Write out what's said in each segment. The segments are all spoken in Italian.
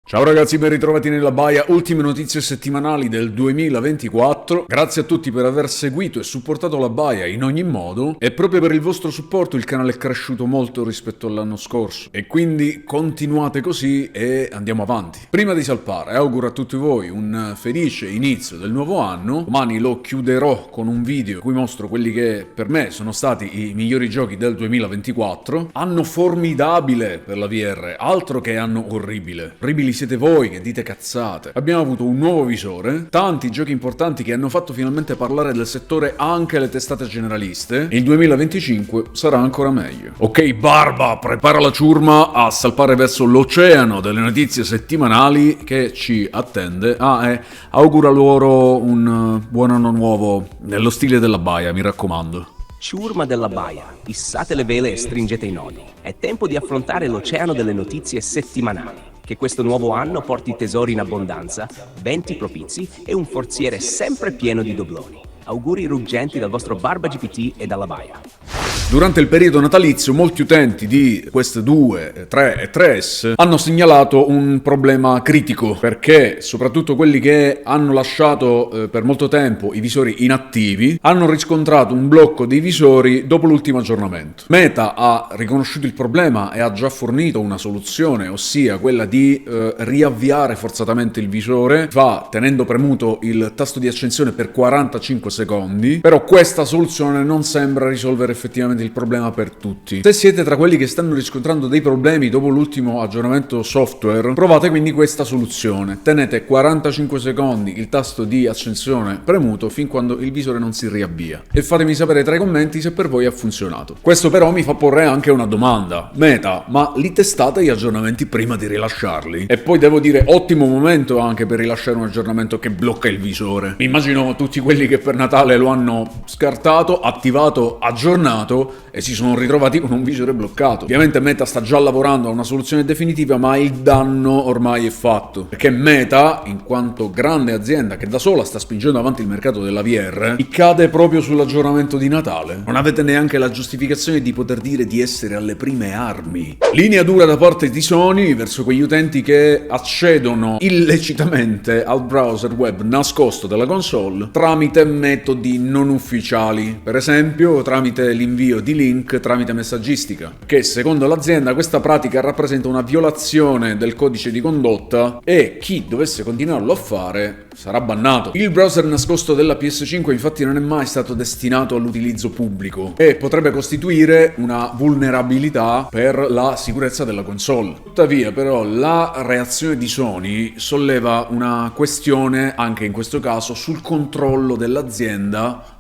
Ciao ragazzi, ben ritrovati nella baia, ultime notizie settimanali del 2024. Grazie a tutti per aver seguito e supportato la baia in ogni modo e proprio per il vostro supporto il canale è cresciuto molto rispetto all'anno scorso e quindi continuate così e andiamo avanti. Prima di salpare, auguro a tutti voi un felice inizio del nuovo anno. Domani lo chiuderò con un video in cui mostro quelli che per me sono stati i migliori giochi del 2024. Anno formidabile per la VR, altro che anno orribile. Orribili siete voi che dite cazzate. Abbiamo avuto un nuovo visore, tanti giochi importanti che hanno fatto finalmente parlare del settore anche le testate generaliste. Il 2025 sarà ancora meglio. Ok, Barba, prepara la ciurma a salpare verso l'oceano delle notizie settimanali che ci attende. E augura loro un buon anno nuovo nello stile della baia, mi raccomando. Ciurma della baia, issate le vele e stringete i nodi. È tempo di affrontare l'oceano delle notizie settimanali. Che questo nuovo anno porti tesori in abbondanza, venti propizi e un forziere sempre pieno di dobloni. Auguri ruggenti dal vostro Barba GPT e dalla baia. Durante il periodo natalizio molti utenti di Quest 2, 3 e 3S hanno segnalato un problema critico perché soprattutto quelli che hanno lasciato per molto tempo i visori inattivi hanno riscontrato un blocco dei visori dopo l'ultimo aggiornamento. Meta ha riconosciuto il problema e ha già fornito una soluzione, ossia quella di riavviare forzatamente il visore, tenendo premuto il tasto di accensione per 45 secondi, però questa soluzione non sembra risolvere effettivamente il problema per tutti. Se siete tra quelli che stanno riscontrando dei problemi dopo l'ultimo aggiornamento software, provate quindi questa soluzione. Tenete 45 secondi il tasto di accensione premuto fin quando il visore non si riavvia e fatemi sapere tra i commenti se per voi ha funzionato. Questo però mi fa porre anche una domanda. Meta, ma li testate gli aggiornamenti prima di rilasciarli? E poi devo dire ottimo momento anche per rilasciare un aggiornamento che blocca il visore. Mi immagino tutti quelli che per Natale lo hanno scartato, attivato, aggiornato e si sono ritrovati con un visore bloccato. Ovviamente Meta sta già lavorando a una soluzione definitiva, ma il danno ormai è fatto, perché Meta, in quanto grande azienda che da sola sta spingendo avanti il mercato della VR, cade proprio sull'aggiornamento di Natale. Non avete neanche la giustificazione di poter dire di essere alle prime armi. Linea dura da parte di Sony verso quegli utenti che accedono illecitamente al browser web nascosto della console tramite metodi non ufficiali, per esempio tramite l'invio di link tramite messaggistica, che secondo l'azienda questa pratica rappresenta una violazione del codice di condotta e chi dovesse continuarlo a fare sarà bannato. Il browser nascosto della PS5 infatti non è mai stato destinato all'utilizzo pubblico e potrebbe costituire una vulnerabilità per la sicurezza della console. Tuttavia però la reazione di Sony solleva una questione anche in questo caso sul controllo dell'azienda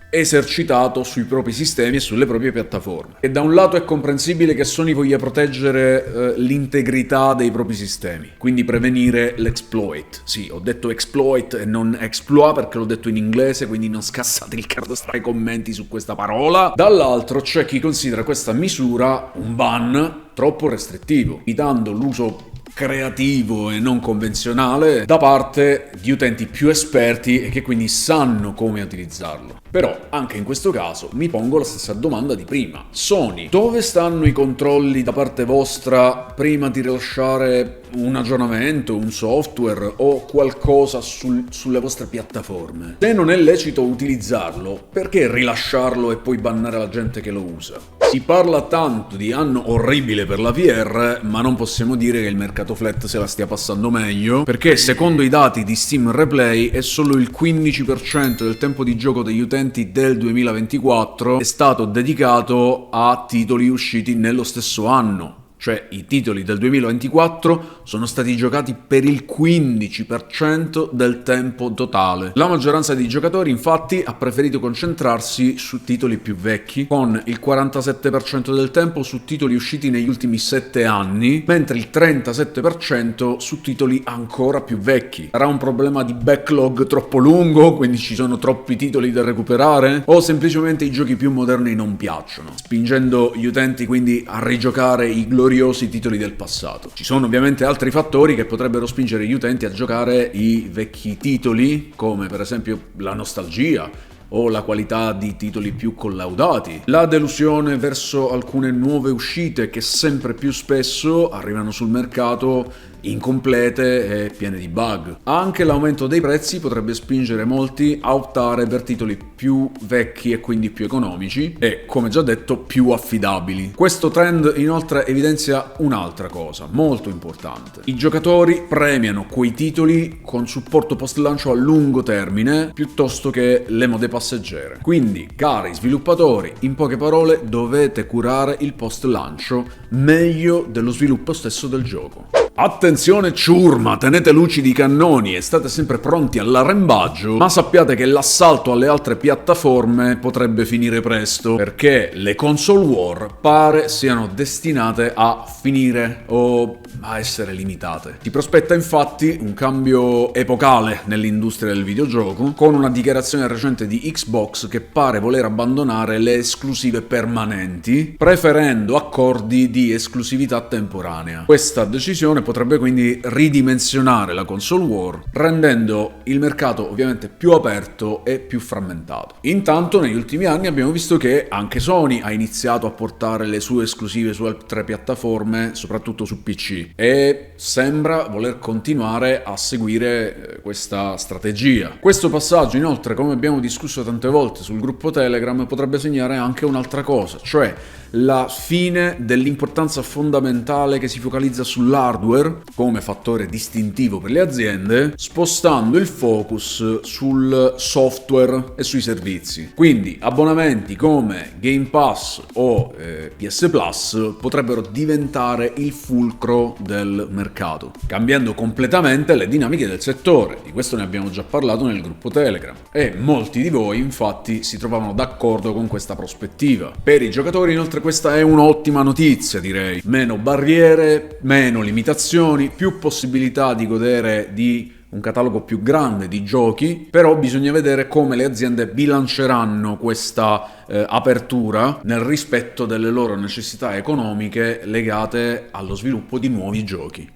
esercitato sui propri sistemi e sulle proprie piattaforme. E da un lato è comprensibile che Sony voglia proteggere l'integrità dei propri sistemi, quindi prevenire l'exploit. Sì, ho detto exploit e non exploit perché l'ho detto in inglese, quindi non scassate il cardo tra i commenti su questa parola. Dall'altro c'è chi considera questa misura un ban troppo restrittivo, limitando l'uso creativo e non convenzionale da parte di utenti più esperti e che quindi sanno come utilizzarlo. Però anche in questo caso mi pongo la stessa domanda di prima. Sony, dove stanno i controlli da parte vostra prima di rilasciare un aggiornamento, un software o qualcosa sulle vostre piattaforme? Se non è lecito utilizzarlo, perché rilasciarlo e poi bannare la gente che lo usa? Si parla tanto di anno orribile per la VR, ma non possiamo dire che il mercato flat se la stia passando meglio, perché secondo i dati di Steam Replay è solo il 15% del tempo di gioco degli utenti del 2024 è stato dedicato a titoli usciti nello stesso anno. Cioè i titoli del 2024 sono stati giocati per il 15% del tempo totale. La maggioranza dei giocatori infatti ha preferito concentrarsi su titoli più vecchi, con il 47% del tempo su titoli usciti negli ultimi 7 anni, mentre il 37% su titoli ancora più vecchi. Sarà un problema di backlog troppo lungo, quindi ci sono troppi titoli da recuperare? O semplicemente i giochi più moderni non piacciono, spingendo gli utenti quindi a rigiocare i gloriosi titoli del passato? Ci sono ovviamente altri fattori che potrebbero spingere gli utenti a giocare i vecchi titoli, come per esempio la nostalgia, o la qualità di titoli più collaudati, la delusione verso alcune nuove uscite che sempre più spesso arrivano sul mercato incomplete e piene di bug. Anche l'aumento dei prezzi potrebbe spingere molti a optare per titoli più vecchi e quindi più economici e, come già detto, più affidabili. Questo trend inoltre evidenzia un'altra cosa molto importante. I giocatori premiano quei titoli con supporto post-lancio a lungo termine piuttosto che le mode passeggere. Quindi, cari sviluppatori, in poche parole dovete curare il post-lancio meglio dello sviluppo stesso del gioco. Attenzione ciurma, tenete lucidi i cannoni e state sempre pronti all'arrembaggio, ma sappiate che l'assalto alle altre piattaforme potrebbe finire presto, perché le console war pare siano destinate a finire o a essere limitate. Si prospetta infatti un cambio epocale nell'industria del videogioco, con una dichiarazione recente di Xbox che pare voler abbandonare le esclusive permanenti, preferendo accordi di esclusività temporanea. Questa decisione potrebbe quindi ridimensionare la console war, rendendo il mercato ovviamente più aperto e più frammentato. Intanto negli ultimi anni abbiamo visto che anche Sony ha iniziato a portare le sue esclusive su altre piattaforme, soprattutto su PC, e sembra voler continuare a seguire questa strategia. Questo passaggio inoltre, come abbiamo discusso tante volte sul gruppo Telegram, potrebbe segnare anche un'altra cosa, cioè la fine dell'importanza fondamentale che si focalizza sull'hardware come fattore distintivo per le aziende, spostando il focus sul software e sui servizi. Quindi abbonamenti come Game Pass o PS Plus potrebbero diventare il fulcro del mercato, cambiando completamente le dinamiche del settore. Di questo ne abbiamo già parlato nel gruppo Telegram e molti di voi infatti si trovavano d'accordo con questa prospettiva. Per i giocatori inoltre questa è un'ottima notizia, direi. Meno barriere, meno limitazioni, più possibilità di godere di un catalogo più grande di giochi, però bisogna vedere come le aziende bilanceranno questa apertura nel rispetto delle loro necessità economiche legate allo sviluppo di nuovi giochi.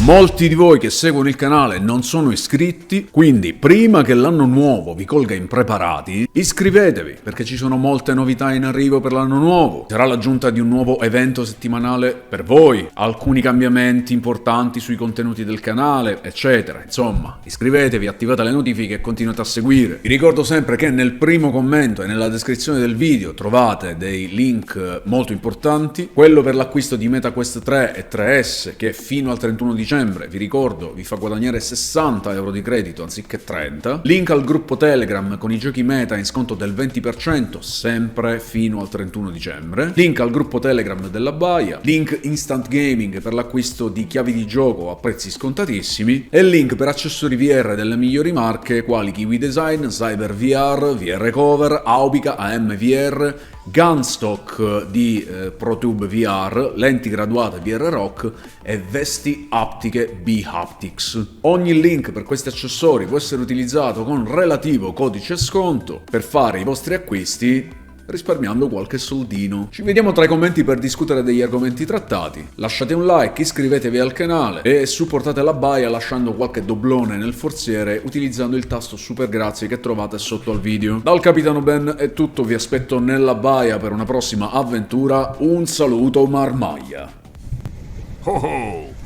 Molti di voi che seguono il canale non sono iscritti, quindi prima che l'anno nuovo vi colga impreparati, iscrivetevi perché ci sono molte novità in arrivo per l'anno nuovo. Sarà l'aggiunta di un nuovo evento settimanale per voi, alcuni cambiamenti importanti sui contenuti del canale, eccetera. Insomma, iscrivetevi, attivate le notifiche e continuate a seguire. Vi ricordo sempre che nel primo commento e nella descrizione del video trovate dei link molto importanti, quello per l'acquisto di MetaQuest 3 e 3S che fino al 31 dicembre, vi ricordo, vi fa guadagnare 60 euro di credito anziché 30, link al gruppo Telegram con i giochi meta in sconto del 20% sempre fino al 31 dicembre, link al gruppo Telegram della Baia, link Instant Gaming per l'acquisto di chiavi di gioco a prezzi scontatissimi e link per accessori VR delle migliori marche quali Kiwi Design, Cyber VR, VR Cover, Aubica, AMVR, Gunstock di ProTube VR, lenti graduate VR Rock e vesti aptiche B-Haptics. Ogni link per questi accessori può essere utilizzato con relativo codice sconto per fare i vostri acquisti risparmiando qualche soldino. Ci vediamo tra i commenti per discutere degli argomenti trattati. Lasciate un like, iscrivetevi al canale e supportate la Baia lasciando qualche doblone nel forziere utilizzando il tasto super grazie che trovate sotto al video. Dal Capitano Ben è tutto, vi aspetto nella Baia per una prossima avventura. Un saluto Marmaglia. Ho ho!